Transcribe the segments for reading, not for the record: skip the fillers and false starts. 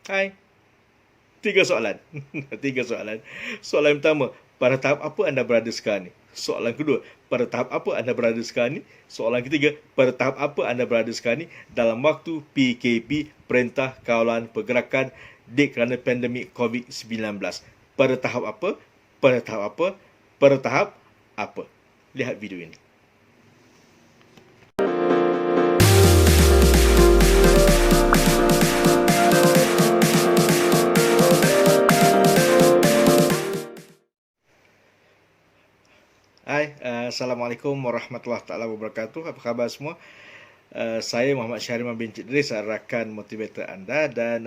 Hai, tiga soalan. Tiga soalan. Soalan pertama, pada tahap apa anda berada sekarang ni? Soalan kedua, pada tahap apa anda berada sekarang ni? Soalan ketiga, pada tahap apa anda berada sekarang ni dalam waktu PKP, Perintah Kawalan Pergerakan kerana pandemik COVID-19? Pada tahap apa? Pada tahap apa? Pada tahap apa? Lihat video ini. Hai, Assalamualaikum warahmatullahi taala wabarakatuh. Apa khabar semua? Saya Muhammad Syahriman bin Idris, rakan motivator anda, dan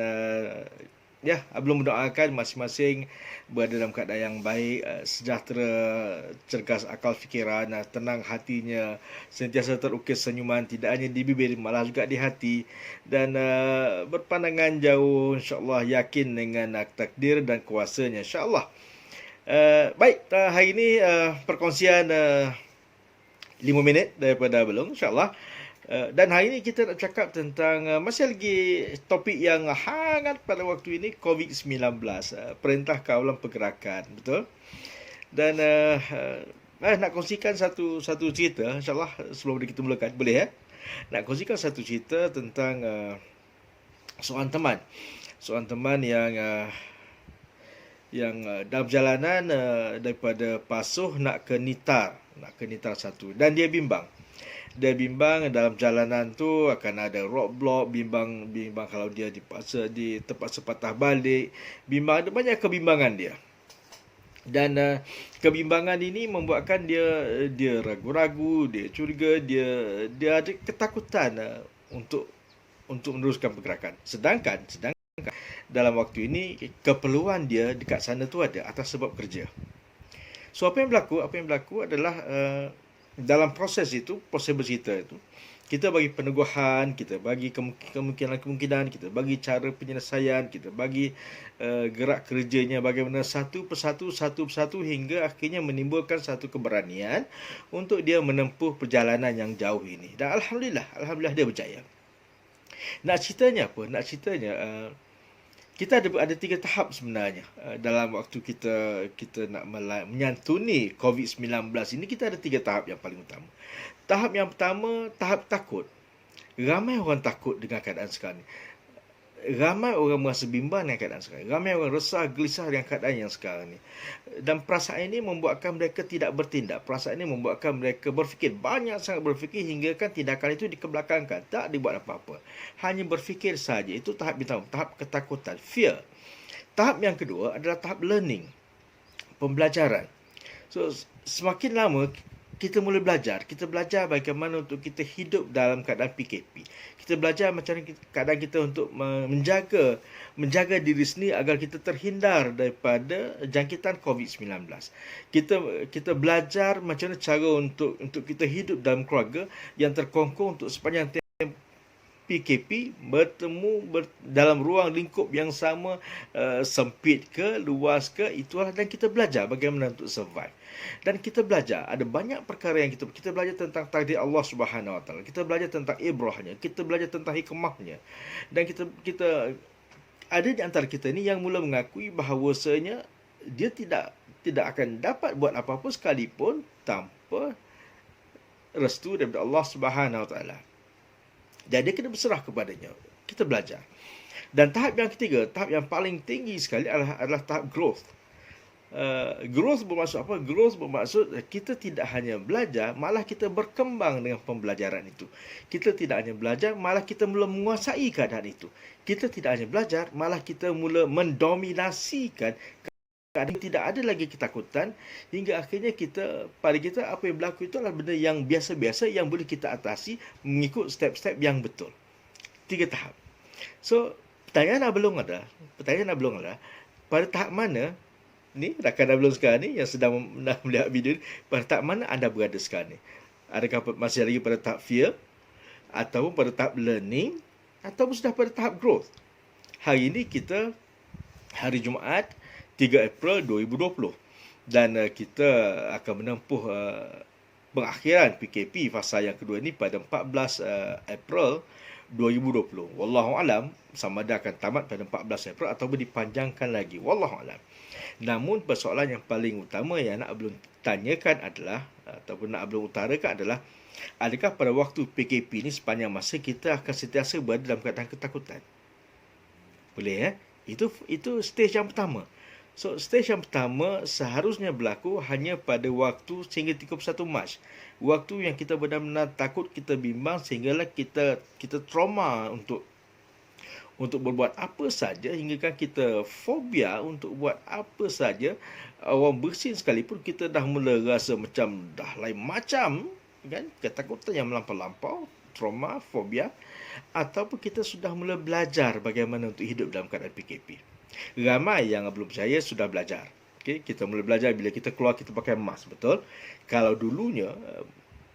belum mendoakan masing-masing berada dalam keadaan yang baik, sejahtera, cergas akal fikiran, tenang hatinya, sentiasa terukir senyuman tidak hanya di bibir malah juga di hati, dan berpandangan jauh, insya-Allah, yakin dengan takdir dan kuasanya, insya-Allah. Baik, hari ini perkongsian 5 minit daripada Belung, insyaAllah. Dan hari ini kita nak cakap tentang masih lagi topik yang hangat pada waktu ini, COVID-19, Perintah Kawalan Pergerakan, betul? Dan nak kongsikan satu cerita, insyaAllah, sebelum kita mulakan, boleh ya? Nak kongsikan satu cerita tentang seorang teman. Seorang teman yang dalam perjalanan daripada Pasuh nak ke Nitar satu, dan dia bimbang dalam jalanan tu akan ada roadblock, bimbang kalau dia terpaksa patah balik, ada banyak kebimbangan dia. Dan kebimbangan ini membuatkan dia ragu-ragu, dia curiga, dia ada ketakutan untuk meneruskan pergerakan. Sedangkan dalam waktu ini keperluan dia dekat sana tu ada atas sebab kerja. So apa yang berlaku adalah dalam proses bercerita itu, kita bagi peneguhan, kita bagi kemungkinan, kita bagi cara penyelesaian, kita bagi gerak kerjanya bagaimana satu persatu hingga akhirnya menimbulkan satu keberanian untuk dia menempuh perjalanan yang jauh ini. Dan alhamdulillah dia berjaya. Nak ceritanya apa? Kita ada 3 tahap sebenarnya dalam waktu kita nak menyantuni COVID-19 ini. Kita ada 3 tahap yang paling utama. Tahap yang pertama, tahap takut. Ramai orang takut dengan keadaan sekarang ni. Ramai orang merasa bimbang dengan keadaan sekarang. Ramai orang resah, gelisah dengan keadaan yang sekarang ni. Dan perasaan ini membuatkan mereka tidak bertindak. Perasaan ini membuatkan mereka sangat berfikir, hingga kan tindakan itu dikebelakangkan. Tak dibuat apa-apa. Hanya berfikir saja. Itu tahap pertama, tahap ketakutan, fear. Tahap yang kedua adalah tahap learning, pembelajaran. So, semakin lama kita mula belajar. Kita belajar bagaimana untuk kita hidup dalam keadaan PKP. Kita belajar macam mana keadaan kita untuk menjaga diri sendiri agar kita terhindar daripada jangkitan COVID-19. Kita belajar macam mana cara untuk kita hidup dalam keluarga yang terkongkong untuk sepanjang PKP, bertemu dalam ruang lingkup yang sama, sempit ke, luas ke, itulah. Dan kita belajar bagaimana untuk survive. Dan kita belajar ada banyak perkara yang kita belajar tentang takdir Allah Subhanahu Wa Taala. Kita belajar tentang ibrahnya, kita belajar tentang hikmahnya. Dan kita ada di antara kita ni yang mula mengakui bahawasanya dia tidak akan dapat buat apa-apa sekalipun tanpa restu daripada Allah Subhanahu Wa Taala. Dan dia kena berserah kepadanya. Kita belajar. Dan tahap yang ketiga, tahap yang paling tinggi sekali adalah tahap growth. Growth bermaksud apa? Growth bermaksud kita tidak hanya belajar, malah kita berkembang dengan pembelajaran itu. Kita tidak hanya belajar, malah kita mula menguasai keadaan itu. Kita tidak hanya belajar, malah kita mula mendominasikan keadaan. Tidak ada lagi ketakutan, hingga akhirnya pada kita apa yang berlaku itu adalah benda yang biasa-biasa yang boleh kita atasi mengikut step-step yang betul. 3 tahap. So, pertanyaan Abelong adalah pada tahap mana ni rakan Abelong sekarang ni yang sedang melihat video ni, pada tahap mana anda berada sekarang ni? Adakah masih lagi pada tahap fear, ataupun pada tahap learning, ataupun sudah pada tahap growth? Hari ini kita hari Jumaat 3 April 2020, dan kita akan menempuh pengakhiran PKP fasa yang kedua ini pada 14 April 2020. Wallahu alam, sama ada akan tamat pada 14 April ataupun dipanjangkan lagi. Wallahu alam. Namun persoalan yang paling utama yang nak belum tanyakan adalah ataupun nak belum utarakan adalah, adakah pada waktu PKP ni sepanjang masa kita akan sentiasa berada dalam keadaan ketakutan? Boleh ya? Itu stage yang pertama. So stage yang pertama seharusnya berlaku hanya pada waktu sehingga 31 Mac. Waktu yang kita benar-benar takut, kita bimbang sehinggalah kita trauma untuk berbuat apa saja, hingga kan kita fobia untuk buat apa saja. Orang bersin sekalipun kita dah mula rasa macam dah lain macam, kan? Ketakutan yang melampau-lampau, trauma, fobia, ataupun kita sudah mula belajar bagaimana untuk hidup dalam keadaan PKP. Ramai yang belum percaya sudah belajar. Okay? Kita mula belajar bila kita keluar kita pakai mask, betul? Kalau dulunya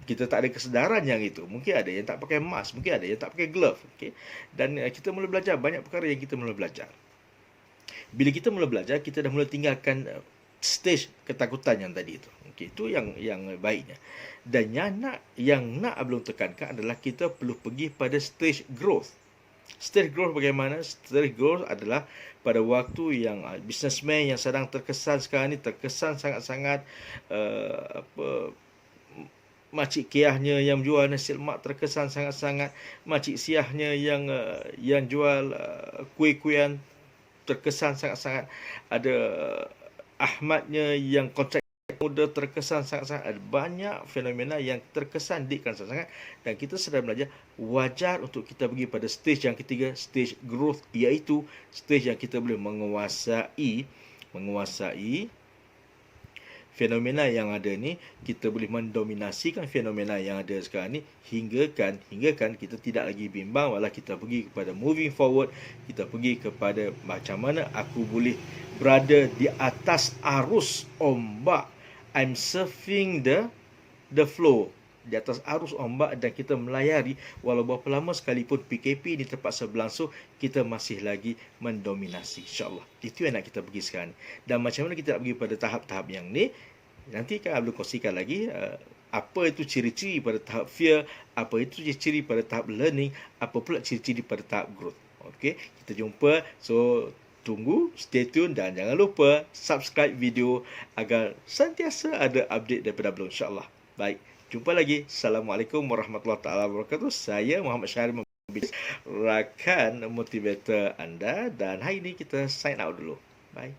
kita tak ada kesedaran yang itu, mungkin ada yang tak pakai mask, mungkin ada yang tak pakai glove, okay? Dan kita mula belajar banyak perkara yang kita mula belajar. Bila kita mula belajar, kita dah mula tinggalkan stage ketakutan yang tadi itu. Okay, itu yang baiknya. Dan yang nak belum tekankan adalah kita perlu pergi pada stage growth. Stage growth bagaimana? Stage growth adalah pada waktu yang businessman yang sedang terkesan sekarang ni, terkesan sangat-sangat makcik kiahnya yang jual nasi lemak terkesan sangat-sangat, makcik siahnya yang jual kuih-kuihan terkesan sangat-sangat, ada Ahmadnya yang kontrak muda terkesan sangat-sangat. Ada banyak fenomena yang terkesan dikan sangat-sangat, dan kita sedang belajar wajar untuk kita pergi pada stage yang ketiga, stage growth, iaitu stage yang kita boleh menguasai fenomena yang ada ni. Kita boleh mendominasikan fenomena yang ada sekarang ni, hinggakan kita tidak lagi bimbang, malah kita pergi kepada moving forward. Kita pergi kepada macam mana aku boleh berada di atas arus ombak. I'm surfing the flow, di atas arus ombak, dan kita melayari walau berapa lama sekalipun PKP ini terpaksa berlangsung, kita masih lagi mendominasi, insyaAllah. Itu yang nak kita pergi sekarang. Dan macam mana kita nak pergi pada tahap-tahap yang ni, nanti kan belum kongsikan lagi apa itu ciri-ciri pada tahap fear, apa itu ciri-ciri pada tahap learning, apa pula ciri-ciri pada tahap growth. Okey, kita jumpa. So tunggu, stay tune, dan jangan lupa subscribe video agar sentiasa ada update daripada Abdul, insyaAllah. Baik, jumpa lagi. Assalamualaikum warahmatullahi taala wabarakatuh. Saya Muhammad Syahrir, rakan motivator anda, dan hari ini kita sign out dulu. Bye.